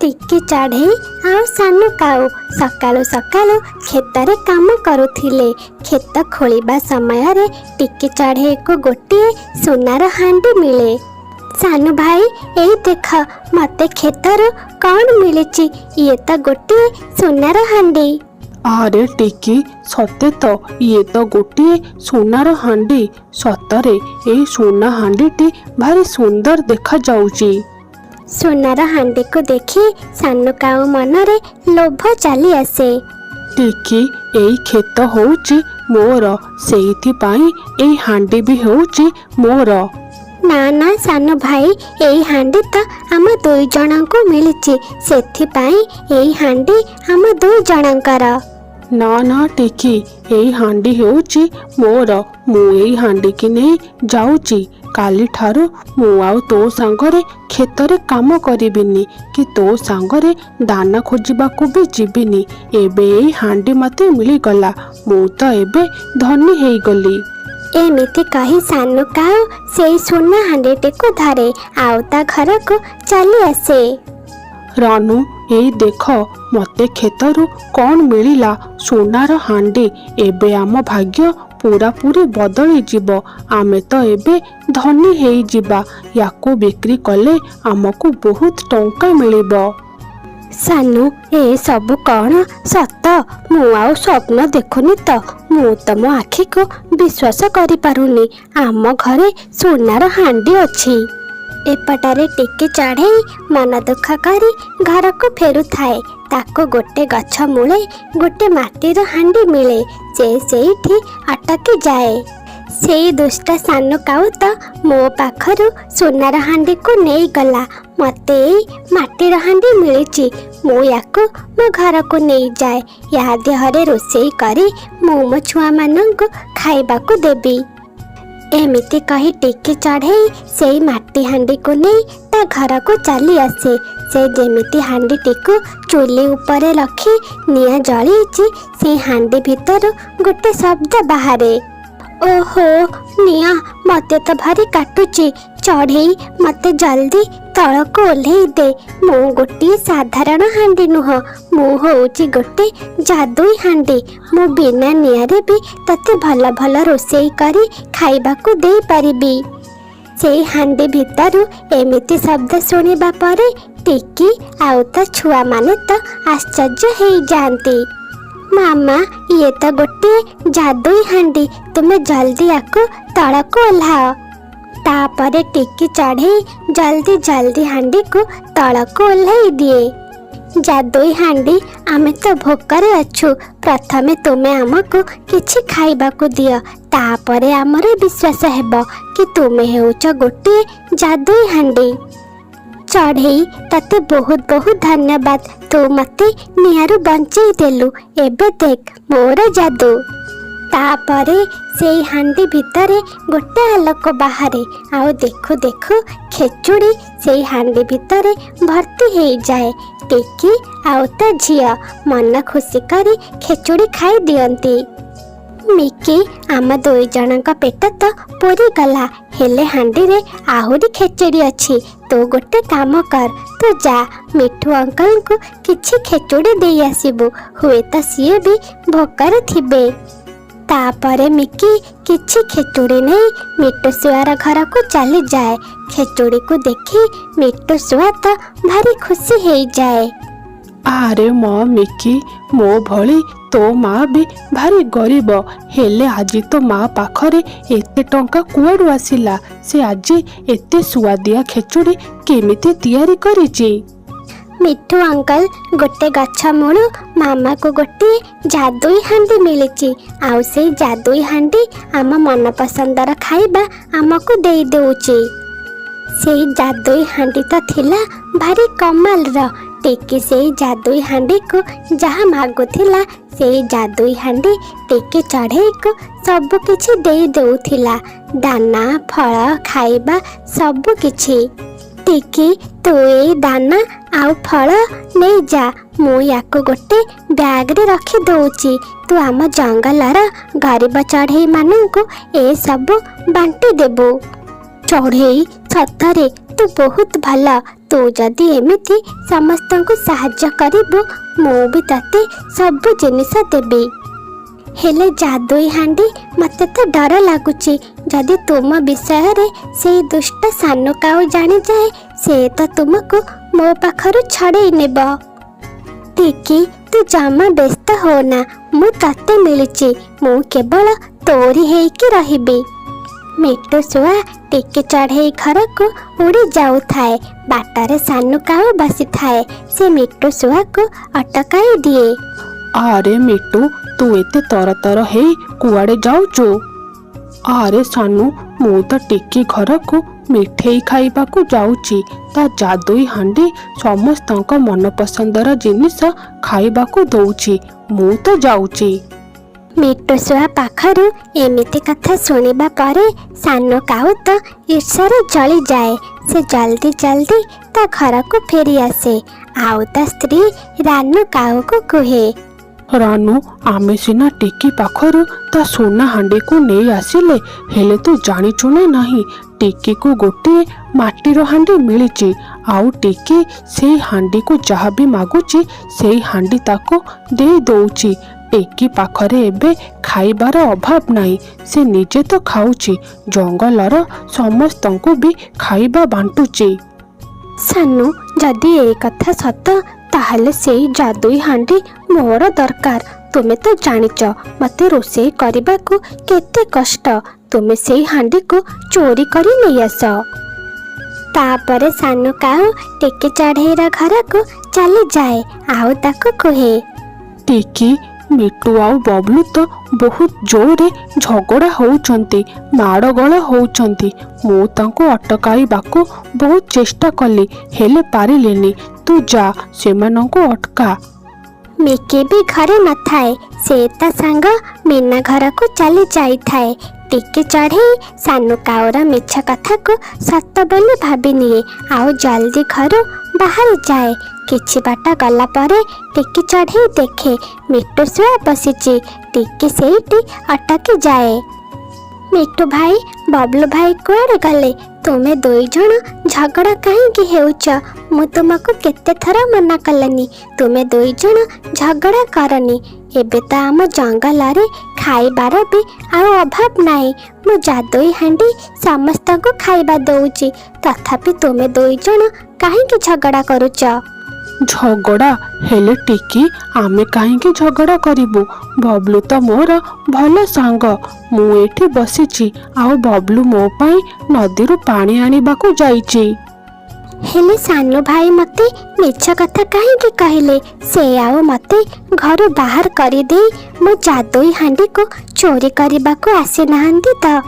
टिक्की चढ़ई आउ सानु काऊ सकाळु सकाळु खेतरे काम करुथिले। खेत खोलिबा समय रे टिक्की चढ़ई को गोटे सोनार हांडी मिले। सानु भाई एई देख मते खेतरु कौन मिलिची, ये तो गोटे सोनार हांडी। अरे टिक्की सते तो ये तो गोटे सोनार हांडी। सतरे ए सोना हांडीटी भारी सुंदर देखा जाउची। सोनार हांडी को देखी सानु काऊ मनरे लोभ चली आसे। टिक्की एई खेत होउची मोर, सेइथि पाई एई हांडी भी होउची मोर। ना ना सानु भाई एई हांडी तो आम दुई जन को मिलिची, सेथि पाई एई हांडी आम दुई जनकर। ना ना टिक्की एई हांडी होउची मोर, मु एई हांडी की नहीं जाउची। काली ठारू मु आउ तो सांगरे खेतरे काम करिबिनी कि तो सांगरे दाना खोजिबा को भी जीबिनी। एबे एई हांडी मते मिली गला, मु तो एबे धनी हेई गली। एमिति कही सानु काऊ सेई सोना हांडीटी को धरे आउ ता घर को चली आसे। रानू एई देख मते खेतरु कौन मिलिला सोनार हांडी। एबे आम भाग्य पूरा पूरी बदली जीव, आमे तो एबे धनी हेई जीवा। याको बिक्री कले आमको बहुत टंका मिलिबो। सानु ए सब कौन सत? मु आउ स्वप्न देखुनी तो, मु तो मो आखि को विश्वास करि पारुनी। आम घरे सोनार हांडी अछि। एपटारे टिक्की चढ़ई मन दुख करी घर को फेरु थाए। ताको गोटे गछ मूले गोटे माटीर हांडी मिले। सेठी अटकी जाए। सेई दुष्ट सानु काऊ तो मो पाखरु सोनार हांडी को नहीं गला। मते माटीर हांडी मिलिची, मु याको मो घर को नहीं जाए। या देहरे रोषेई करी मु मो छुआ मानंकु खाइबा को देबी। एमिति कही टिक्की चढ़ई सेई माटी हांडी को नहीं ता घर को चली आसे। से जेमिति हांडी टिकु चूली ऊपर रखी निया जळीची, से हांडी भीतर गोटे शब्द बाहरे। ओहो निया मते तो भारी काटुची, चढ़ई मते जल्दी तल को ओल्हेई दे। मु गोटे साधारण हांडी नुह, मु होउची गोटे जादुई हांडी। मु बिना नियारे भी तते भल भल रोषेई करी खाइबा को दे पारिबी। से हांडी भीतरु एमिति शब्द सुनिबा परे टिक्की आउ ता छुआ माने तो आश्चर्य हेई जांती। मामा ये तो गोटे जादुई हांडी, तुमे जल्दी आको तल को ओल्हाओ। तापरे टिक्की चढ़ई जल्दी जल्दी हांडी को तल को ओल्हाई दिए। जादुई हांडी आमे तो भोकरे अछु, प्रथमे तुमे आमको किछि खाइबा को दियो, तापरे आमर विश्वास हेबो कि तुमे हेउच गोटे जादुई हांडी। चढ़ई तते बहुत बहुत धन्यवाद, तू मते नियारू बंचई देलु। एबे देख मोर जादू। तापरे सेई हांडी भितरे गोटे आलोक बाहरे। आउ देखु देखु खेचुड़ी सेई हांडी भितरे भर्ती हेई जाए। टिक्की आउ ता झिया मन खुशी करी खेचुड़ी खाई दियंती। मिकी आम दुई जनक पेट तो पूरी गला, हेले हांडी रे आहुरी खेचुड़ी अछि। तो गोटे काम कर, तू जा मिठू अंकल को किछि खेचुड़ी दे आसीबु, हुए तो सीए भी भोकर थिबे। तापरे मिकी किछि खेचुड़ी नहीं मिठू सुआर घर को चली जाए। खेचुड़ी को देखी मिठू सुआ तो भारी खुशी हेई जाए। आरे मो मिकी मो भली तो माँ भी भारी गरीब, हेले आजी तो माँ पाखरे एते टंका कुआडू आसिला? से आजी एते सुआदिया खेचुड़ी केमिति तैयारी करिची? मिठू अंकल गोटे गछ मूलु मामा को गोटे जादुई हांडी मिलिची। आउ से जादुई हांडी आम मन पसंदर खाइबा आमको देई देउची। से जादुई हांडी तो थिला भारी कमाल र। टिक्की से जादुई हांडी को जहाँ मागुथिला से जादुई हांडी टिक्की चढ़ई को सब किछि देई देउथिला, दाना फल खाइबा सब किछि। टिक्की तू ए दाना आउ फल नहीं जा, मु याको गोटे बैग रे रखी दउची। तू आम जंगलर गरीब चढ़ई मानंकु ए सब बांटी देबु। चढ़ई सतरे तू बहुत भल, तू जदि एमिति समस्तंकु साहाय्य करिबु मु भी तते सब जिनिस देबी। हेले जादुई हांडी मते तो डर लागुची जदि तुम विषय रे से दुष्ट सानो काऊ जानी जाए से तो तुमको मो पाखरु छड़े नेब। टिकी तू जमा व्यस्त होना मु तते मिलुची मु केवल तोरी हेकी रहिबी। मिट्टू शुआ टिकी चढ़े घर को उड़ी जाऊ थाए बाटरे सानु काऊ बसी थाए से मिट्टू शुआ को अटकाई दिए। आरे मिट्टू तू एते तरतर हे कुआड़े जाऊचु? आरे सानू मु तो टिकी घर को मिठेई खाइबा को जाऊची ता जादुई हांडी समस्तंक मन पसंदर जिनिस खाइबा को दउची मु तो जाऊची। मिट्टू शुआ पाखरु एमिति कथा सुनिबा परे सानो काऊ तो ईर्ष्यारे जली जाए। से जल्दी जल्दी ता घर को फेरी आसे आउ ता स्त्री रानू काऊ को कुहे, रानू आमे सिना टिकी पाखरु ता सोना हांडी को नहीं आसिले हेले तू जानिचु ना नहीं टिकी को गोटे माटीर हांडी मिलिची आउ टिकी से हांडी को जहा भी मागुची से हांडी ताको दे दउची। टिकी पाखरे एबे खाइबार अभाव नाही से निजे तो खाऊची जंगलर समस्तंकु भी खाइबा बांटुची। सानू जदि ए कथा सत ताहले से जादुई हांडी मोर दरकार। तुमे तो जानिच मते रोषेई करबा को केते कष्ट तुमे से हांडी को चोरी करी नहीं आस। तापरे सानू काऊ टिकी चढ़ेईर घर को चली जाए आउ ताको कहे, टिकी मिट्टू आउ बबलू तो बहुत जोरे झगड़ा होउचंती माड़गोल होउचंती मु तांको अटकाइबाको बहुत चेष्टा कली हेले पारिलेनी तू जा सेमानंको अटका। मिकी भी घरे न थाए से ता संग मीना घर को चली जाई थाए। टिकी चढ़े सानू काऊर मिछ कथा को सत बोली भाभी निए आउ जल्दी घर बाहर जाए। किछि बाटा गला परे टिकी चढ़े देखे मिट्टू शुआ बसीची टिकी सेठी अटकी जाए। मिट्टू भाई बबलू भाई कुआड़े गले? तुमे दुई जण झगड़ा कहीं हेउच? मु तुमको केते थर मना कलनी तुमे दुई जण झगड़ा करनी। एबे तो आम जंगल रे खाइबार भी आउ अभाव नाही मु जादुई हांडी समस्त को खाइबा दउची तथापि तुमे दुई जण कहीं झगड़ा करूच? झगड़ा हेले टिकी आमे कहीं झगड़ा करिबु बबलू तो मोर भल सांग मु एठी बसीची आउ बबलू मो पाई नदीरु पानी आनिबा को जाईची। हेले सानू भाई मते मिछ कथा कहीं कहले से आउ मते घर बाहर करी दे मो जादुई हांडी को चोरी करबा को आसी नाहंती त।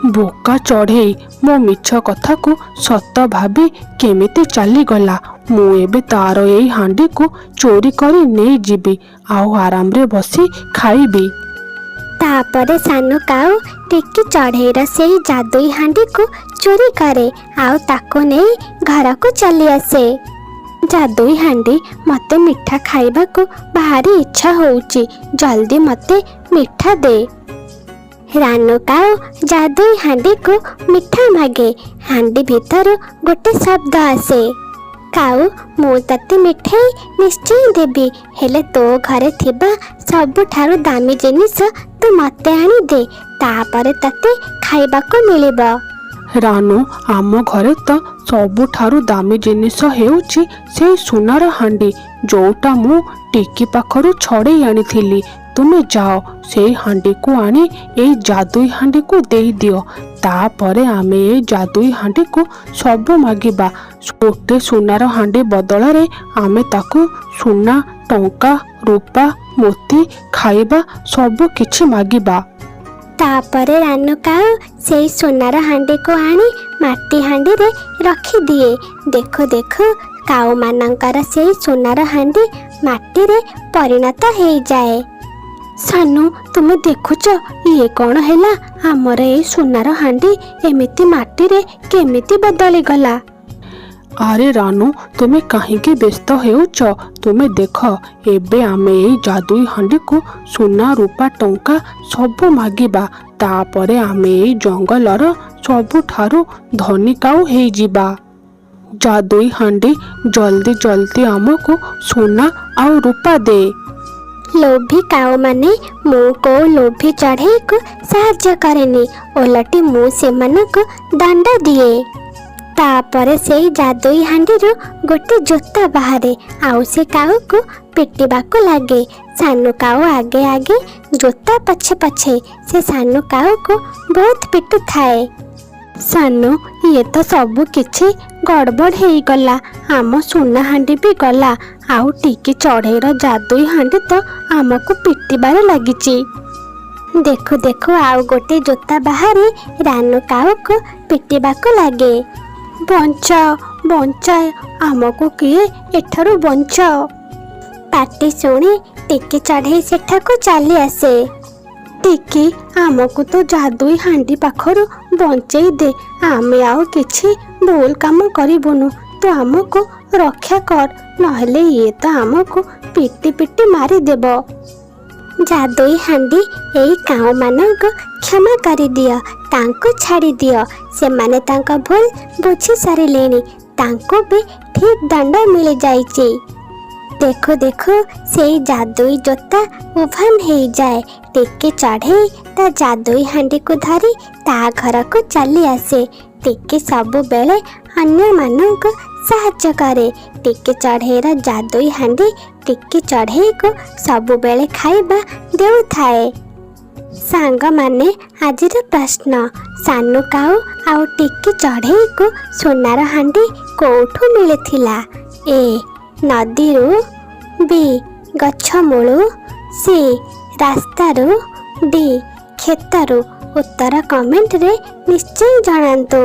बोका चढ़े मो मिछ कथा को सत भाभी केमिति चली गला मु एबे तार एई हांडी को चोरी करी नहीं जीबी आउ आराम रे बसी खाइबी। तापरे सानू काऊ टिकी चढ़ेईर से जादुई हांडी को चोरी करे आउ ताको नहीं घर को चली आसे। जादुई हांडी मते मिठा खाइबा को भारी इच्छा होउची जल्दी मते मिठा दे। रानू काऊ जादुई हांडी को मिठा मागे हांडी भीतर गोटे शब्द आसे, काऊ मु तते मिठाई निश्चय देबी हेले तो घरे थिबा सबुठारु दामी जिनिस तू मते आनी दे तापरे तते खाइबा को मिलिबो। रानू आम घरे तो सबुठारु दामी जिनिस हेउची से सुनार हांडी जोटा मु टिकी पाखरु छड़े आनी तुमे जाओ से हांडी को आनी ए जादुई हांडी को दे दियो तापरे आमे ए जादुई हांडी को सब मागिबा गोटे सुनार हांडी बदल रे आमे ताकू सुना टंका रूपा मोती खाइबा सब किछि मागिबा। तापरे रानू काऊ से सुनार हांडी को आनी माटी हांडी रे रखी दिए। देखो देखो काऊ मानकर से सुनार हांडी माटी रे परिणत हो जाए। सानू तुमे देखुच ये कौन हैला हमर ए सुनार हांडी एमिति माटी रे केमिति बदली गला। अरे रानू तुमे कहीं व्यस्त हेउच तुमे देख एबे आमे ए जादुई हांडी को सुना रूपा टंका सब मागिबा तापरे आमे ए जंगलर सबुठारु धनी काऊ हे जिबा। जादुई हांडी जल्दी जल्दी आमको सोना आउ रूपा दे। लोभी काऊ माने मु को लोभी चढ़ई को साहाଯ୍य करेनी, ओलटी मु सेमानक दंड दिए। तापरे से जादुई हांडी गोटे जोता बाहरे आउ से काऊ को पिटिबाको लागे। सानू काऊ आगे आगे जोता पछे पछे से सानू काऊ को बहुत पिटु थाए। सानू ये तो सबु किछि गड़बड़ हो गला, आम सुना हांडी भी गला, आउ टिकी चढ़ेर जादुई हांडी तो आमको पिटिबार लागिची। देखु देखु आउ गोटे जोता बाहरे रानू काऊ को पिटिबाको लागे। बंचाओ बंचाओ आमको किए एठारु बंचाओ। पाटी शुणी टिकी चढ़ई सेठाको चली आसे। टिकी आमको तो जादुई हांडी पाखरु बंचई दे, आमे आउ किछि भूल काम करिबुनु, तो आमको रक्षा कर, नहले ये तो आमको पिटी पिटी मारी देब। जादुई हांडी एई काऊ मानक क्षमा करि दियो, तांको छाड़ी दियो, से माने तांका भूल बुझी सारिलेनी, तांको भी ठीक दंड मिल जाइछि। देखो देखो से जादुई जोता उभान हो जाए। टिके चढ़े ता जादुई हांडी को धरी ता घर को चली आसे। टिके सबु बेले अन्य मानक साहाଯ୍ୟ करे। टिके चढ़ेर जादुई हांडी टिके चढ़े को सबु बेले खाइबा देउ थाए। सांग माने आजिर प्रश्न, सानू काऊ आउ टिके चढ़े को सोनार हांडी कोठू मिलिथिला? ए नदीरू, बी गछ मूलू, सी रास्तारू, डी खेतरू? उत्तर कमेंट रे निश्चय जणांतु।